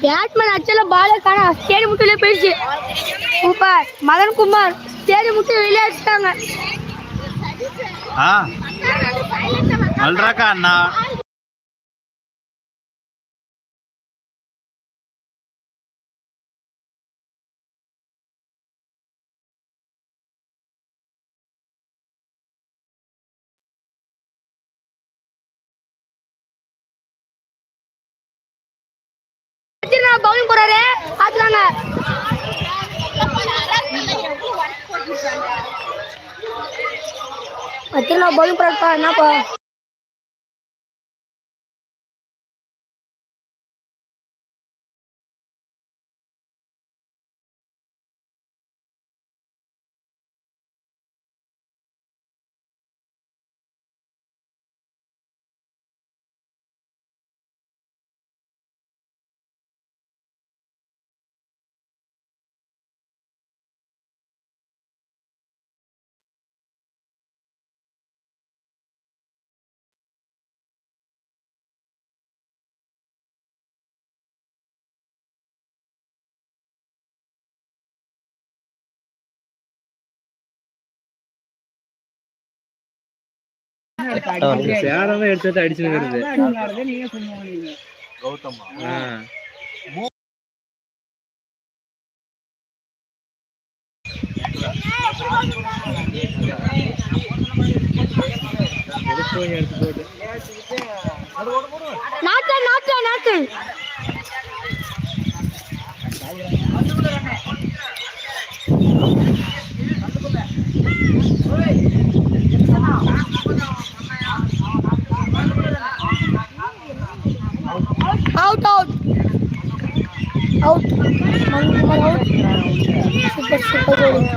Batman Achala பால காண steady முட்டிலே போயிடுச்சு. Super Madan Kumar steady முட்டி வெளியே அடிச்சிட்டாங்க. அல்றாக்கா அண்ணா பவுலிங் போறாரு பாத்துறாங்க. அத்தனை பவுலிங் போறாப்பா என்னப்பா சேரதான் எடுத்து அடிச்சுருக்கிறது. out out out Mankumar out super super ulla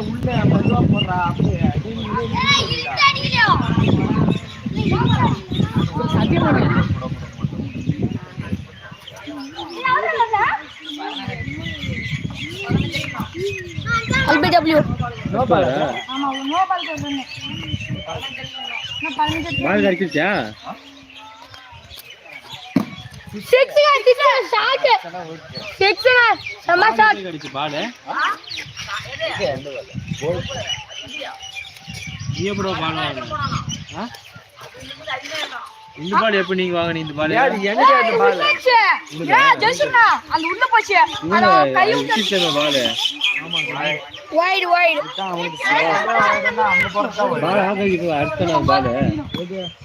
மெதுவா போறா அப்படியே அடிங்க சத்தியமா LBW நோ பால். ஆமா நோ பால் சொல்றேன். நான் 15 பால் அடிச்சிச்சா? இந்த பால் எப்ப நீங்க வாங்குனீங்க? இந்த பால்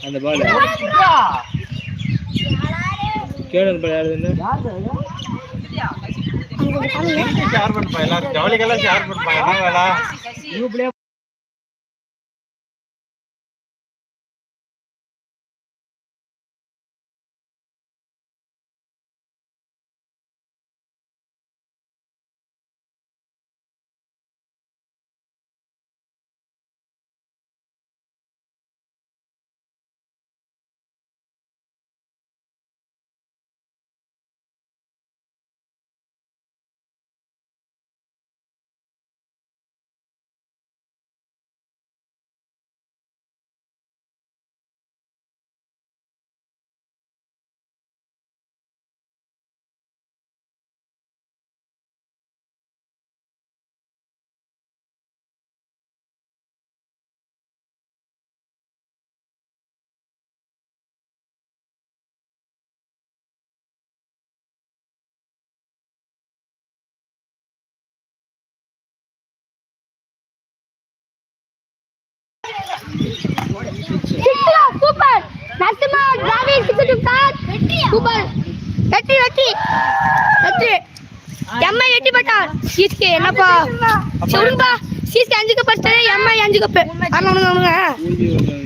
அந்த பால் கேளன் பால் யாருன்னு ஷேர் பண்ணுப்பா. எல்லாரும் ஜவுளிகள்லாம் ஷேர் பண்ணுப்பா. என்ன வேலை குரூப்லயே சூப்பர் நரசிம்மா டிராவிங் சிக்ஸ்டி கார் சூப்பர் வெற்றி வெற்றி வெற்றி எம்ஐ வெற்றி பெற்றார். சீஸ்கே என்னப்பா சொல்லுங்கப்பா. சீஸ்கே 5 கப் அடிச்சாரு, எம்ஐ 5 கப். ஆமாங்க